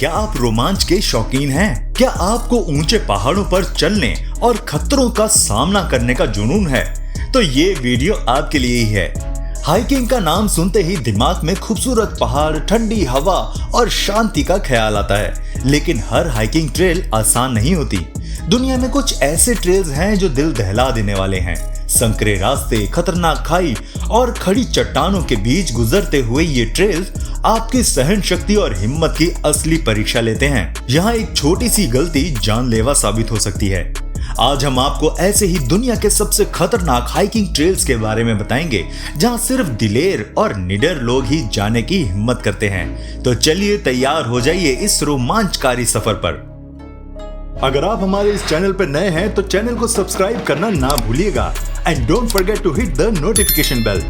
क्या आप रोमांच के शौकीन हैं? क्या आपको ऊंचे पहाड़ों पर चलने और खतरों का सामना करने का जुनून है? तो ये वीडियो आपके लिए ही है। हाइकिंग का नाम सुनते ही दिमाग में खूबसूरत पहाड़, ठंडी हवा और शांति का ख्याल आता है, लेकिन हर हाइकिंग ट्रेल आसान नहीं होती। दुनिया में कुछ ऐसे ट्रेल्स हैं जो दिल दहला देने वाले हैं। संकरे रास्ते, खतरनाक खाई और खड़ी चट्टानों के बीच गुजरते हुए ये ट्रेल्स आपकी सहन शक्ति और हिम्मत की असली परीक्षा लेते हैं। यहाँ एक छोटी सी गलती जानलेवा साबित हो सकती है। आज हम आपको ऐसे ही दुनिया के सबसे खतरनाक हाइकिंग ट्रेल्स के बारे में बताएंगे, जहां सिर्फ दिलेर और निडर लोग ही जाने की हिम्मत करते हैं। तो चलिए तैयार हो जाइए इस रोमांचकारी सफर पर। अगर आप हमारे इस चैनल पर नए हैं तो चैनल को सब्सक्राइब करना ना भूलिएगा and don't forget to hit the notification bell.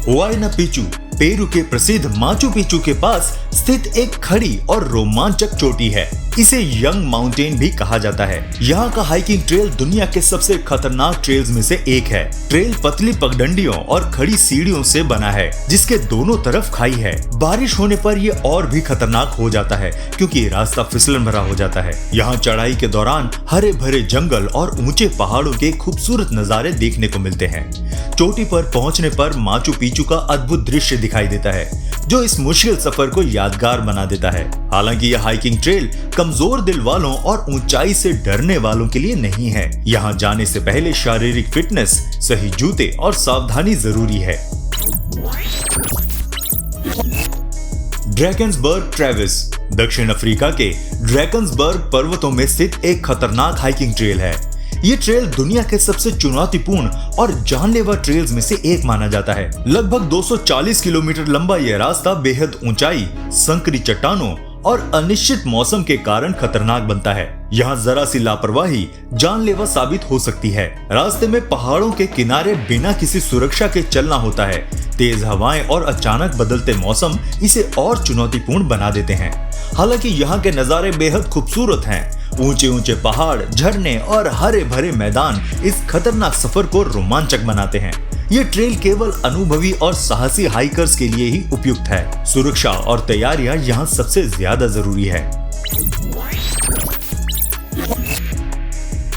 Huayna Picchu Peru के प्रसिद्ध माचू पिचू के पास स्थित एक खड़ी और रोमांचक चोटी है। इसे यंग माउंटेन भी कहा जाता है। यहाँ का हाइकिंग ट्रेल दुनिया के सबसे खतरनाक ट्रेल्स में से एक है। ट्रेल पतली पगडंडियों और खड़ी सीढ़ियों से बना है, जिसके दोनों तरफ खाई है। बारिश होने पर ये और भी खतरनाक हो जाता है, क्योंकि रास्ता फिसलन भरा हो जाता है। यहाँ चढ़ाई के दौरान हरे भरे जंगल और ऊंचे पहाड़ों के खूबसूरत नजारे देखने को मिलते हैं। चोटी पर पहुंचने पर माचू पिचू का अद्भुत दृश्य दिखाई देता है, जो इस मुश्किल सफर को यादगार बना देता है। हालांकि यह हाइकिंग ट्रेल कमजोर दिल वालों और ऊंचाई से डरने वालों के लिए नहीं है। यहाँ जाने से पहले शारीरिक फिटनेस, सही जूते और सावधानी जरूरी है। ड्रैकन्सबर्ग ट्रेविस दक्षिण अफ्रीका के ड्रैकन्सबर्ग पर्वतों में स्थित एक खतरनाक हाइकिंग ट्रेल है। ये ट्रेल दुनिया के सबसे चुनौतीपूर्ण और जानलेवा ट्रेल्स में से एक माना जाता है। लगभग 240 किलोमीटर लंबा यह रास्ता बेहद ऊंचाई, संकरी चट्टानों और अनिश्चित मौसम के कारण खतरनाक बनता है। यहाँ जरा सी लापरवाही जानलेवा साबित हो सकती है। रास्ते में पहाड़ों के किनारे बिना किसी सुरक्षा के चलना होता है। तेज हवाएं और अचानक बदलते मौसम इसे और चुनौतीपूर्ण बना देते हैं। हालांकि यहाँ के नज़ारे बेहद खूबसूरत हैं। ऊंचे ऊंचे पहाड़, झरने और हरे भरे मैदान इस खतरनाक सफर को रोमांचक बनाते हैं। ये ट्रेल केवल अनुभवी और साहसी हाइकर्स के लिए ही उपयुक्त है। सुरक्षा और तैयारियां यहाँ सबसे ज्यादा जरूरी है।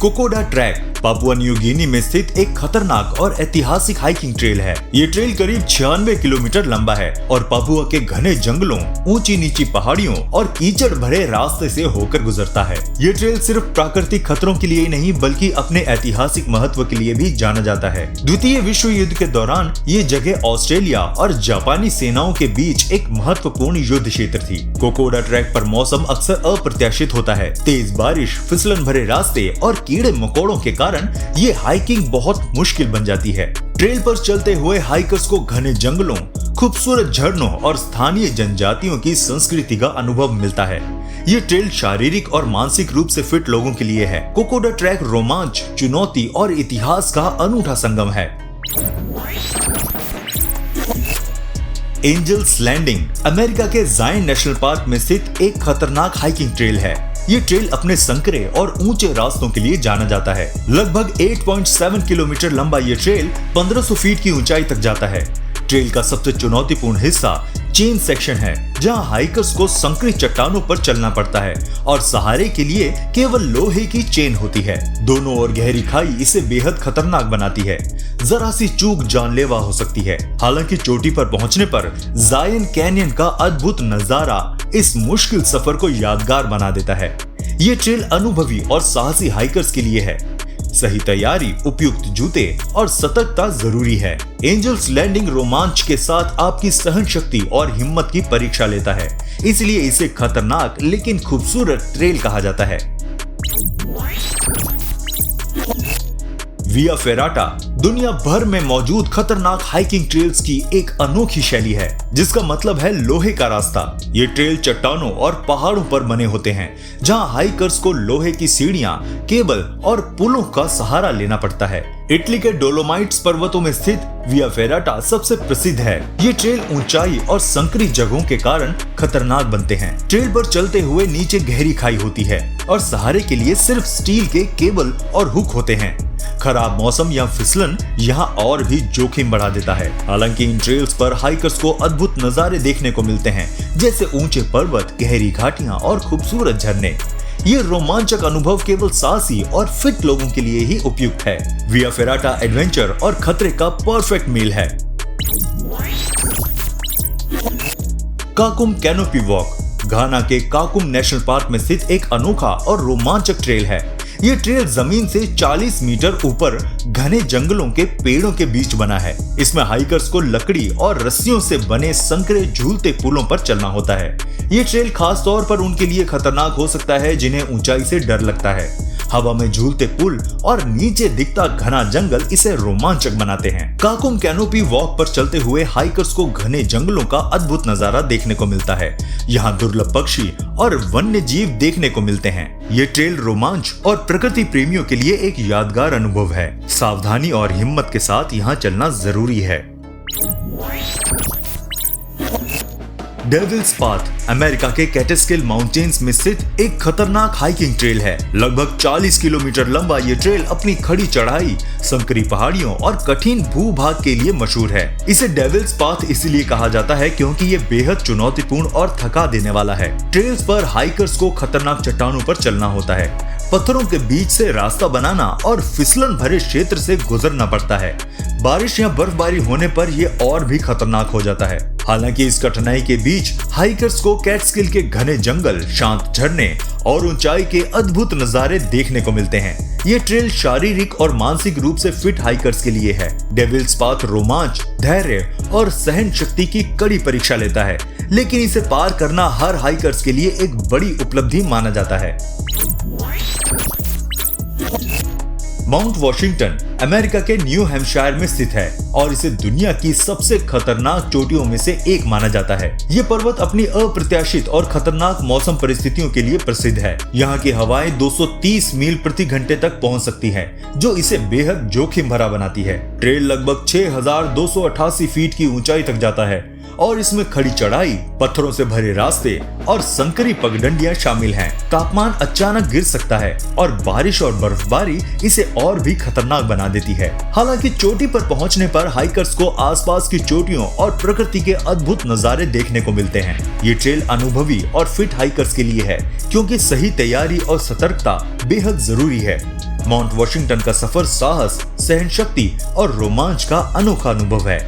कोकोडा ट्रैक पापुआ न्यू गिनी में स्थित एक खतरनाक और ऐतिहासिक हाइकिंग ट्रेल है। ये ट्रेल करीब 96 किलोमीटर लंबा है और पापुआ के घने जंगलों, ऊंची नीची पहाड़ियों और कीचड़ भरे रास्ते से होकर गुजरता है। ये ट्रेल सिर्फ प्राकृतिक खतरों के लिए नहीं, बल्कि अपने ऐतिहासिक महत्व के लिए भी जाना जाता है। द्वितीय विश्व युद्ध के दौरान ये जगह ऑस्ट्रेलिया और जापानी सेनाओं के बीच एक महत्वपूर्ण युद्ध क्षेत्र थी। कोकोडा ट्रैक पर मौसम अक्सर अप्रत्याशित होता है। तेज बारिश, फिसलन भरे रास्ते और कीड़े मकोड़ों के कारण ये हाइकिंग बहुत मुश्किल बन जाती है। ट्रेल पर चलते हुए हाइकर्स को घने जंगलों, खूबसूरत झरनों और स्थानीय जनजातियों की संस्कृति का अनुभव मिलता है। ये ट्रेल शारीरिक और मानसिक रूप से फिट लोगों के लिए है। कोकोडा ट्रैक रोमांच, चुनौती और इतिहास का अनूठा संगम है। एंजल्स लैंडिंग अमेरिका के जायन नेशनल पार्क में स्थित एक खतरनाक हाइकिंग ट्रेल है। ये ट्रेल अपने संकरे और ऊंचे रास्तों के लिए जाना जाता है। लगभग 8.7 किलोमीटर लंबा ये ट्रेल 1500 फीट की ऊंचाई तक जाता है। ट्रेल का सबसे चुनौतीपूर्ण हिस्सा चेन सेक्शन है, जहां हाइकर्स को संकरी चट्टानों पर चलना पड़ता है और सहारे के लिए केवल लोहे की चेन होती है। दोनों ओर गहरी खाई इसे बेहद खतरनाक बनाती है। जरा सी चूक जानलेवा हो सकती है। हालांकि चोटी पर पहुंचने पर जायन कैनियन का अद्भुत नजारा इस मुश्किल सफर को यादगार बना देता है। ये ट्रेल अनुभवी और साहसी हाइकर्स के लिए है। सही तैयारी, उपयुक्त जूते और सतर्कता जरूरी है। एंजल्स लैंडिंग रोमांच के साथ आपकी सहन शक्ति और हिम्मत की परीक्षा लेता है, इसलिए इसे खतरनाक लेकिन खूबसूरत ट्रेल कहा जाता है। विया फेराटा दुनिया भर में मौजूद खतरनाक हाइकिंग ट्रेल्स की एक अनोखी शैली है, जिसका मतलब है लोहे का रास्ता। ये ट्रेल चट्टानों और पहाड़ों पर बने होते हैं, जहां हाइकर्स को लोहे की सीढ़ियां, केबल और पुलों का सहारा लेना पड़ता है। इटली के डोलोमाइट्स पर्वतों में स्थित विया फेराटा सबसे प्रसिद्ध है। ये ट्रेल ऊंचाई और संकरी जगहों के कारण खतरनाक बनते हैं। ट्रेल पर चलते हुए नीचे गहरी खाई होती है और सहारे के लिए सिर्फ स्टील के केबल और हुक होते हैं। खराब मौसम या फिसलन यहाँ और भी जोखिम बढ़ा देता है। हालांकि इन ट्रेल्स पर हाइकर्स को अद्भुत नजारे देखने को मिलते हैं, जैसे ऊंचे पर्वत, गहरी घाटियां और खूबसूरत झरने। ये रोमांचक अनुभव केवल साहसी और फिट लोगों के लिए ही उपयुक्त है। विया फेराटा एडवेंचर और खतरे का परफेक्ट मेल है। काकुम कैनोपी वॉक घाना के काकुम नेशनल पार्क में स्थित एक अनोखा और रोमांचक ट्रेल है। ये ट्रेल जमीन से 40 मीटर ऊपर घने जंगलों के पेड़ों के बीच बना है। इसमें हाइकर्स को लकड़ी और रस्सियों से बने संकरे झूलते पुलों पर चलना होता है। ये ट्रेल खास तौर पर उनके लिए खतरनाक हो सकता है जिन्हें ऊंचाई से डर लगता है। हवा में झूलते पुल और नीचे दिखता घना जंगल इसे रोमांचक बनाते हैं। काकुम कैनोपी वॉक पर चलते हुए हाइकर्स को घने जंगलों का अद्भुत नजारा देखने को मिलता है। यहाँ दुर्लभ पक्षी और वन्य जीव देखने को मिलते हैं। ये ट्रेल रोमांच और प्रकृति प्रेमियों के लिए एक यादगार अनुभव है। सावधानी और हिम्मत के साथ यहाँ चलना जरूरी है। डेविल्स पाथ अमेरिका के कैटस्किल माउंटेन्स में स्थित एक खतरनाक हाइकिंग ट्रेल है। लगभग 40 किलोमीटर लंबा ये ट्रेल अपनी खड़ी चढ़ाई, संकरी पहाड़ियों और कठिन भूभाग के लिए मशहूर है। इसे डेविल्स पाथ इसलिए कहा जाता है क्योंकि ये बेहद चुनौतीपूर्ण और थका देने वाला है। ट्रेल्स पर हाइकर्स को खतरनाक चट्टानों पर चलना होता है, पत्थरों के बीच से रास्ता बनाना और फिसलन भरे क्षेत्र से गुजरना पड़ता है। बारिश या बर्फबारी होने पर यह और भी खतरनाक हो जाता है। हालांकि इस कठिनाई के बीच हाइकर्स को कैटस्किल के घने जंगल, शांत झरने और ऊंचाई के अद्भुत नजारे देखने को मिलते हैं। ये ट्रेल शारीरिक और मानसिक रूप से फिट हाइकर्स के लिए है। डेविल्स पाथ रोमांच, धैर्य और सहन शक्ति की कड़ी परीक्षा लेता है, लेकिन इसे पार करना हर हाइकर्स के लिए एक बड़ी उपलब्धि माना जाता है। माउंट वॉशिंगटन अमेरिका के न्यू हैम्पशायर में स्थित है और इसे दुनिया की सबसे खतरनाक चोटियों में से एक माना जाता है। ये पर्वत अपनी अप्रत्याशित और खतरनाक मौसम परिस्थितियों के लिए प्रसिद्ध है। यहाँ की हवाएं 230 मील प्रति घंटे तक पहुँच सकती हैं, जो इसे बेहद जोखिम भरा बनाती है। ट्रेल लगभग 6288 फीट की ऊंचाई तक जाता है और इसमें खड़ी चढ़ाई, पत्थरों से भरे रास्ते और संकरी पगडंडियां शामिल हैं। तापमान अचानक गिर सकता है और बारिश और बर्फबारी इसे और भी खतरनाक बना देती है। हालांकि चोटी पर पहुंचने पर हाइकर्स को आसपास की चोटियों और प्रकृति के अद्भुत नजारे देखने को मिलते हैं। ये ट्रेल अनुभवी और फिट हाइकर्स के लिए है, क्योंकि सही तैयारी और सतर्कता बेहद जरूरी है। माउंट वॉशिंगटन का सफर साहस, सहन शक्ति और रोमांच का अनोखा अनुभव है।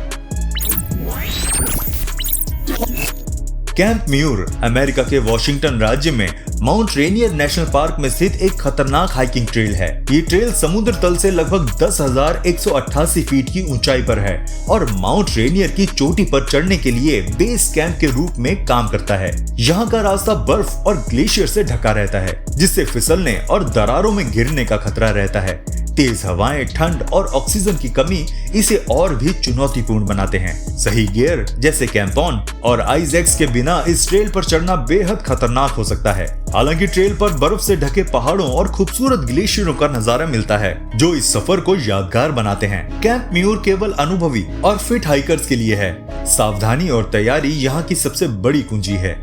कैंप म्यूर अमेरिका के वॉशिंगटन राज्य में माउंट रेनियर नेशनल पार्क में स्थित एक खतरनाक हाइकिंग ट्रेल है। ये ट्रेल समुद्र तल से लगभग 10,188 फीट की ऊंचाई पर है और माउंट रेनियर की चोटी पर चढ़ने के लिए बेस कैंप के रूप में काम करता है। यहाँ का रास्ता बर्फ और ग्लेशियर से ढका रहता है, जिससे फिसलने और दरारों में गिरने का खतरा रहता है। तेज हवाएं, ठंड और ऑक्सीजन की कमी इसे और भी चुनौतीपूर्ण बनाते हैं। सही गियर जैसे कैंपॉन और आइजैक्स के बिना इस ट्रेल पर चढ़ना बेहद खतरनाक हो सकता है। हालांकि ट्रेल पर बर्फ से ढके पहाड़ों और खूबसूरत ग्लेशियरों का नजारा मिलता है, जो इस सफर को यादगार बनाते हैं। कैंप म्यूर केवल अनुभवी और फिट हाइकर्स के लिए है। सावधानी और तैयारी यहाँ की सबसे बड़ी कुंजी है।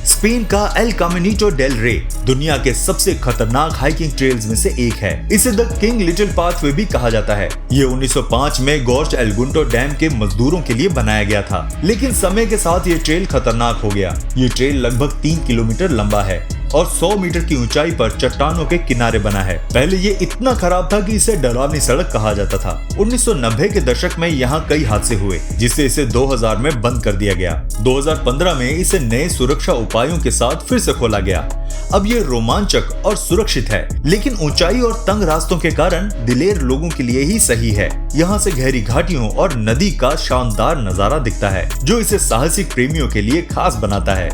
स्पेन का एल कामिनीटो डेल रे दुनिया के सबसे खतरनाक हाइकिंग ट्रेल्स में से एक है। इसे द किंग लिटिल पाथवे भी कहा जाता है। ये 1905 में गॉर्ज एल्गुंटो डैम के मजदूरों के लिए बनाया गया था, लेकिन समय के साथ ये ट्रेल खतरनाक हो गया। ये ट्रेल लगभग 3 किलोमीटर लंबा है और 100 मीटर की ऊंचाई पर चट्टानों के किनारे बना है। पहले ये इतना खराब था कि इसे डरावनी सड़क कहा जाता था। 1990 के दशक में यहाँ कई हादसे हुए, जिससे इसे 2000 में बंद कर दिया गया। 2015 में इसे नए सुरक्षा उपायों के साथ फिर से खोला गया। अब ये रोमांचक और सुरक्षित है, लेकिन ऊंचाई और तंग रास्तों के कारण दिलेर लोगों के लिए ही सही है। यहाँ से गहरी घाटियों और नदी का शानदार नजारा दिखता है, जो इसे साहसिक प्रेमियों के लिए खास बनाता है।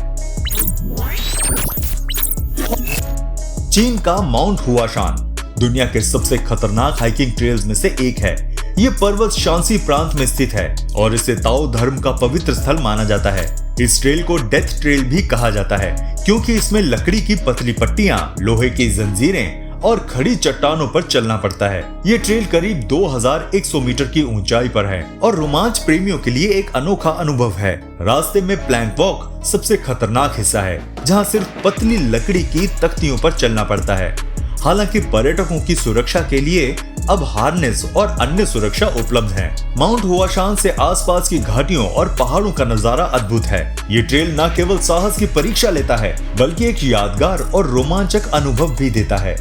चीन का माउंट हुआशान दुनिया के सबसे खतरनाक हाइकिंग ट्रेल्स में से एक है। ये पर्वत शांसी प्रांत में स्थित है और इसे ताओ धर्म का पवित्र स्थल माना जाता है। इस ट्रेल को डेथ ट्रेल भी कहा जाता है, क्योंकि इसमें लकड़ी की पतली पट्टियां, लोहे की जंजीरें और खड़ी चट्टानों पर चलना पड़ता है। ये ट्रेल करीब 2100 मीटर की ऊंचाई पर है और रोमांच प्रेमियों के लिए एक अनोखा अनुभव है। रास्ते में प्लैंक वॉक सबसे खतरनाक हिस्सा है, जहाँ सिर्फ पतली लकड़ी की तख्तियों पर चलना पड़ता है। हालांकि पर्यटकों की सुरक्षा के लिए अब हार्नेस और अन्य सुरक्षा उपलब्ध है। माउंट हुआशान से आसपास की घाटियों और पहाड़ों का नजारा अद्भुत है। ये ट्रेल न केवल साहस की परीक्षा लेता है, बल्कि एक यादगार और रोमांचक अनुभव भी देता है।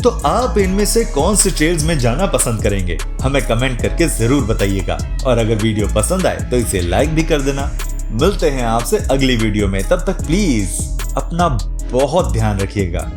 तो आप इनमें से कौन से ट्रेल्स में जाना पसंद करेंगे, हमें कमेंट करके जरूर बताइएगा। और अगर वीडियो पसंद आए तो इसे लाइक भी कर देना। मिलते हैं आपसे अगली वीडियो में, तब तक प्लीज अपना बहुत ध्यान रखिएगा।